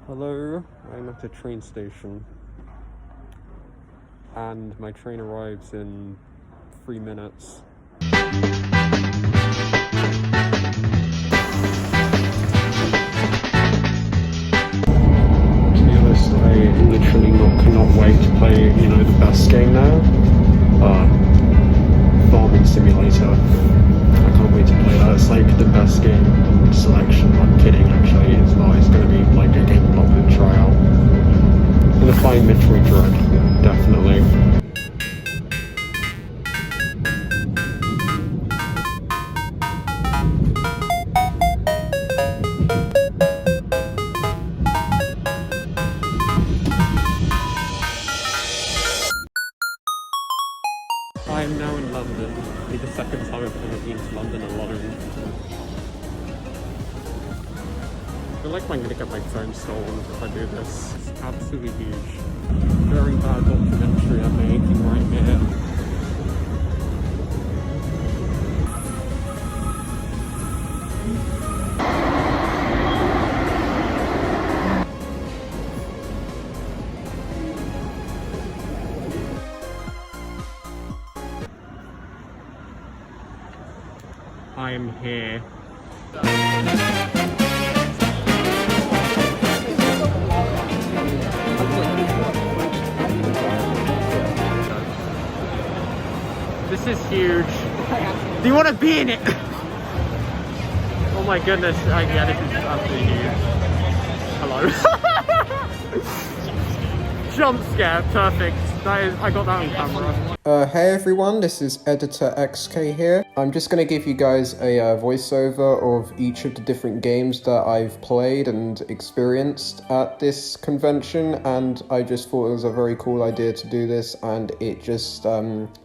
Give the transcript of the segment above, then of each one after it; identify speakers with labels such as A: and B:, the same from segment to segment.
A: Hello, I'm at a train station and my train arrives in 3 minutes. I literally cannot wait to play, the best game now. Farming Simulator. I can't wait to play that. It's like the best game in selection. I'm kidding, actually. It's not. It's going to be like a game I'm not going to try out. I'm going to find Metroid Dread, definitely. I am now in London. It'll be the second time I've ever been to London alone. I feel like I'm gonna get my phone stolen if I do this. It's absolutely huge. Very bad documentary I'm making right here. I am here. This is huge. Do you want to be in it? Oh my goodness, yeah, this is absolutely huge. Hello. Jump scare, perfect. That is, I got that on camera.
B: Hey everyone, this is Editor XK here. I'm just going to give you guys a voiceover of each of the different games that I've played and experienced at this convention, and I just thought it was a very cool idea to do this, and it just,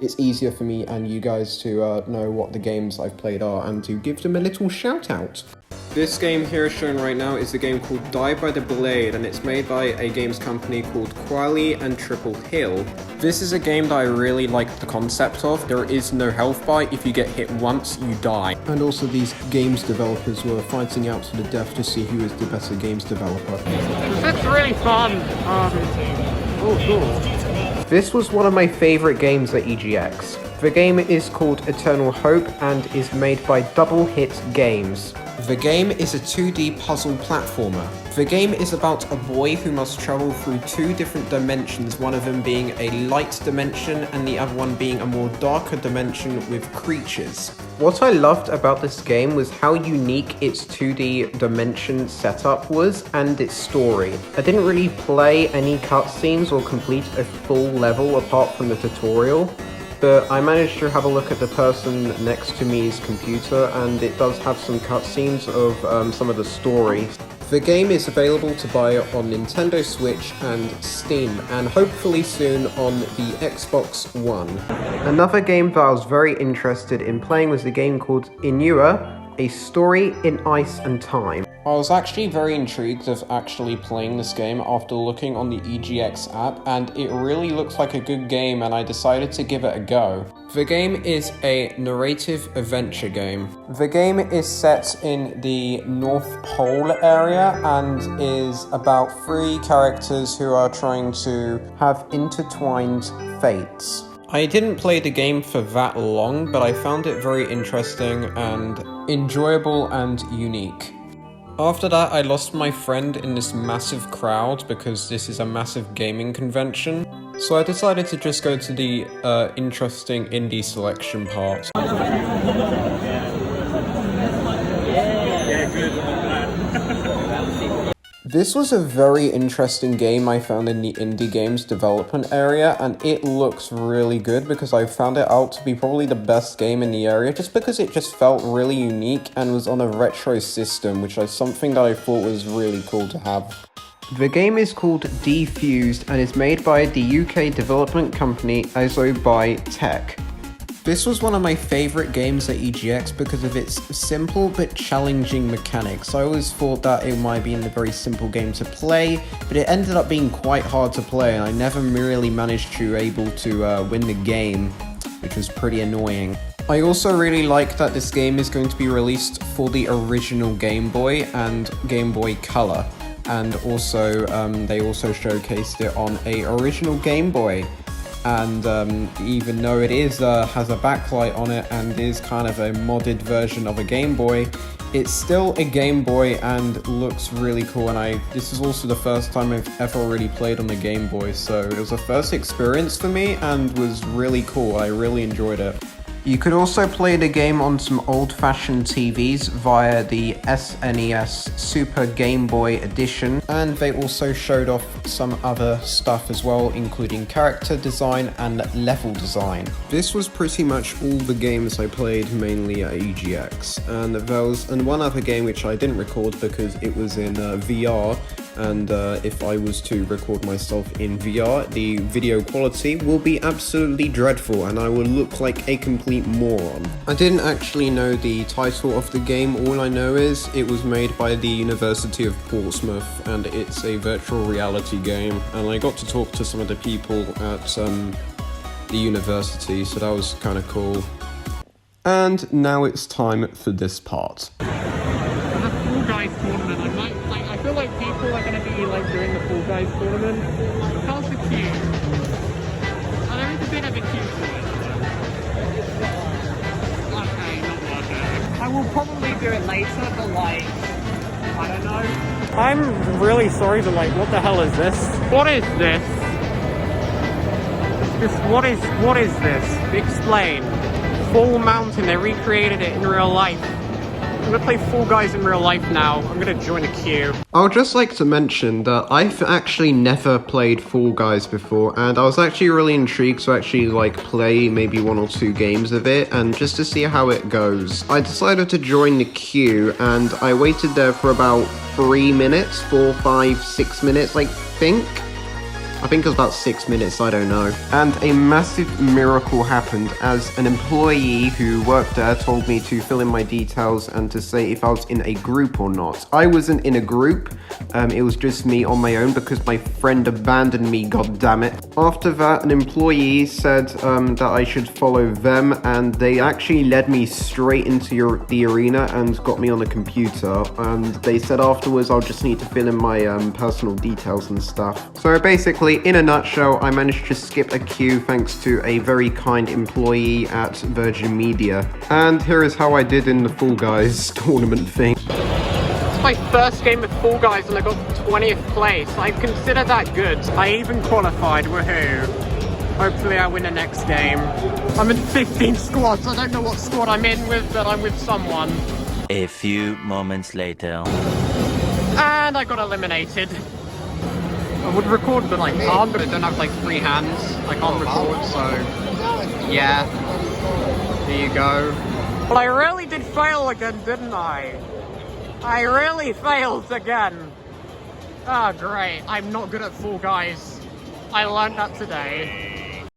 B: it's easier for me and you guys to know what the games I've played are and to give them a little shout out. This game here shown right now is a game called Die by the Blade, and it's made by a games company called Kwalee and Triple Hill. This is a game that I really like the concept of. There is no health bar. If you get hit once, you die. And also these games developers were fighting out to the death to see who is the better games developer.
A: This is really fun. Oh, cool.
B: This was one of my favorite games at EGX. The game is called Eternal Hope and is made by Double Hit Games. The game is a 2D puzzle platformer. The game is about a boy who must travel through two different dimensions, one of them being a light dimension and the other one being a more darker dimension with creatures. What I loved about this game was how unique its 2D dimension setup was and its story. I didn't really play any cutscenes or complete a full level apart from the tutorial, but I managed to have a look at the person next to me's computer, and it does have some cutscenes of some of the story. The game is available to buy on Nintendo Switch and Steam, and hopefully soon on the Xbox One. Another game that I was very interested in playing was a game called Inua, A Story in Ice and Time. I was actually very intrigued of actually playing this game after looking on the EGX app, and it really looks like a good game, and I decided to give it a go. The game is a narrative adventure game. The game is set in the North Pole area and is about 3 characters who are trying to have intertwined fates. I didn't play the game for that long, but I found it very interesting and enjoyable and unique. After that, I lost my friend in this massive crowd because this is a massive gaming convention. So I decided to just go to the interesting indie selection part. This was a very interesting game I found in the indie games development area, and it looks really good because I found it out to be probably the best game in the area just because it just felt really unique and was on a retro system, which is something that I thought was really cool to have. The game is called Defused and is made by the UK development company Asobitech. This was one of my favorite games at EGX because of its simple but challenging mechanics. I always thought that it might be a very simple game to play, but it ended up being quite hard to play, and I never really managed to able to win the game, which was pretty annoying. I also really like that this game is going to be released for the original Game Boy and Game Boy Color. and also they also showcased it on a original Game Boy. And even though it is has a backlight on it and is kind of a modded version of a Game Boy, it's still a Game Boy and looks really cool. And this is also the first time I've ever really played on a Game Boy, so it was a first experience for me and was really cool. I really enjoyed it. You could also play the game on some old-fashioned TVs via the SNES Super Game Boy Edition, and they also showed off some other stuff as well, including character design and level design. This was pretty much all the games I played, mainly at EGX, and there was one other game which I didn't record because it was in VR, and if I was to record myself in VR, the video quality will be absolutely dreadful and I will look like a complete moron. I didn't actually know the title of the game. All I know is it was made by the University of Portsmouth and it's a virtual reality game, and I got to talk to some of the people at the university, so that was kind of cool. And now it's time for this part.
A: The Fall Guys tournament, I feel like people are going to be like doing the Fall Guys tournament. How's the queue? There is a bit of a queue for it. Okay, not worth it. I will probably do it later, but like, I don't know. I'm really sorry, but like, what the hell is this? What is this? What is this? Explain. Fall Mountain, they recreated it in real life. I'm gonna play Fall Guys in real life now. I'm gonna join a queue.
B: I would just like to mention that I've actually never played Fall Guys before, and I was actually really intrigued to actually like play maybe 1 or 2 games of it, and just to see how it goes. I decided to join the queue, and I waited there for about 3 minutes, 4, 5, 6 minutes, I think it was about 6 minutes, I don't know. And a massive miracle happened as an employee who worked there told me to fill in my details and to say if I was in a group or not. I wasn't in a group, it was just me on my own because my friend abandoned me, goddammit. After that, an employee said that I should follow them, and they actually led me straight into the arena and got me on the computer, and they said afterwards I'll just need to fill in my personal details and stuff. So basically, in a nutshell, I managed to skip a queue thanks to a very kind employee at Virgin Media. And here is how I did in the Fall Guys tournament thing.
A: It's my first game with Fall Guys and I got 20th place. I consider that good. I even qualified, woohoo. Hopefully I win the next game. I'm in 15 squads. I don't know what squad I'm in with, but I'm with someone.
C: A few moments later.
A: And I got eliminated. I would record, but I can't, but I don't have like 3 hands. I can't record, so yeah. There you go. But I really did fail again, didn't I? I really failed again. Oh, great. I'm not good at Fall Guys. I learned that today.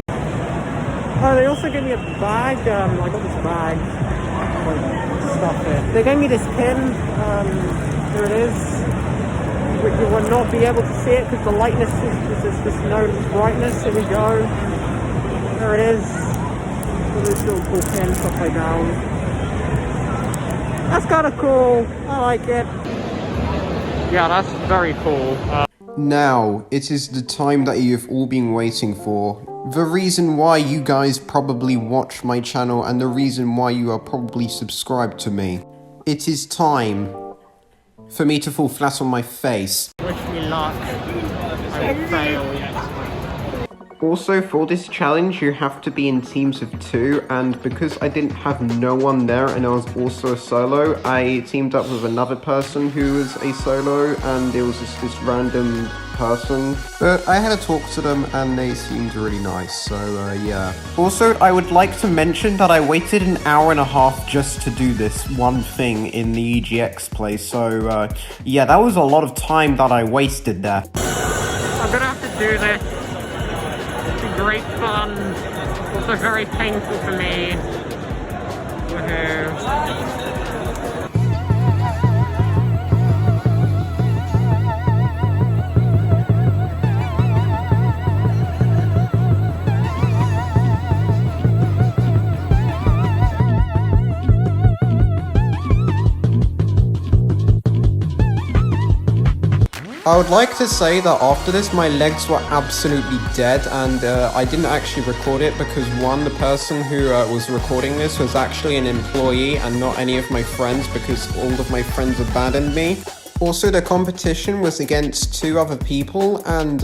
A: Oh, they also gave me a bag. I got this bag. Like, stuff it. They gave me this pin. Here it is. You will not be able to see it because the lightness is no brightness. Here we go. There it is. This little cool pin, upside down. That's kind of cool. I like it. Yeah, that's very cool.
B: Now, it is the time that you've all been waiting for. The reason why you guys probably watch my channel and the reason why you are probably subscribed to me. It is time for me to fall flat on my face.
A: Wish me luck. I will fail.
B: Also, for this challenge, you have to be in teams of 2, and because I didn't have no one there and I was also a solo, I teamed up with another person who was a solo, and it was just this random person. But I had to talk to them and they seemed really nice, so yeah. Also, I would like to mention that I waited an hour and a half just to do this one thing in the EGX place, so yeah, that was a lot of time that I wasted there.
A: I'm gonna have to do this. Great fun, also very painful for me. Woohoo.
B: I would like to say that after this, my legs were absolutely dead, and I didn't actually record it because one, the person who was recording this was actually an employee and not any of my friends, because all of my friends abandoned me. Also, the competition was against 2 other people, and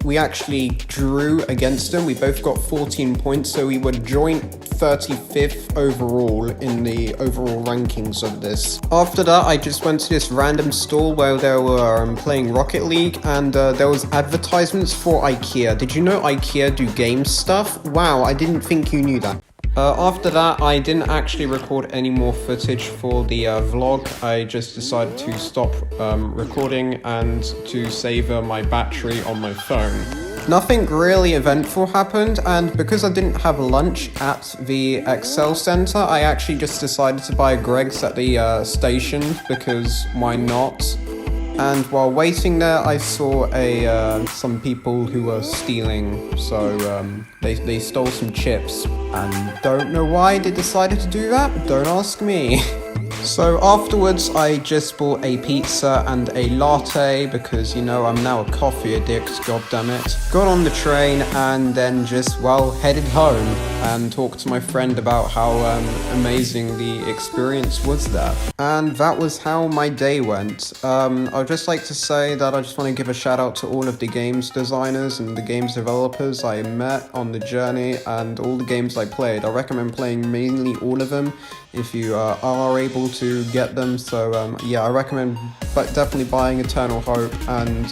B: we actually drew against them. We both got 14 points, so we were joint 35th overall in the overall rankings of this. After that, I just went to this random stall where they were playing Rocket League, and there was advertisements for IKEA. Did you know IKEA do game stuff? Wow, I didn't think you knew that. After that, I didn't actually record any more footage for the vlog. I just decided to stop recording and to save my battery on my phone. Nothing really eventful happened, and because I didn't have lunch at the Excel Center, I actually just decided to buy Greg's at the station, because why not? And while waiting there, I saw some people who were stealing, so they stole some chips, and don't know why they decided to do that, don't ask me. So afterwards, I just bought a pizza and a latte because, you know, I'm now a coffee addict, goddammit. Got on the train and then just, well, headed home and talked to my friend about how amazing the experience was there. And that was how my day went. I'd just like to say that I just want to give a shout out to all of the games designers and the games developers I met on the journey and all the games I played. I recommend playing mainly all of them if you are able to get them. So yeah, I recommend definitely buying Eternal Hope and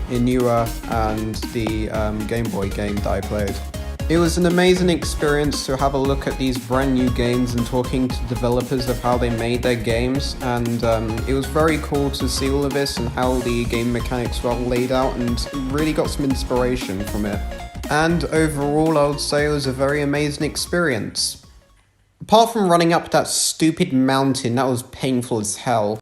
B: Inua and the Game Boy game that I played. It was an amazing experience to have a look at these brand new games and talking to developers of how they made their games, and it was very cool to see all of this and how the game mechanics were laid out, and really got some inspiration from it. And overall, I would say it was a very amazing experience. Apart from running up that stupid mountain, that was painful as hell.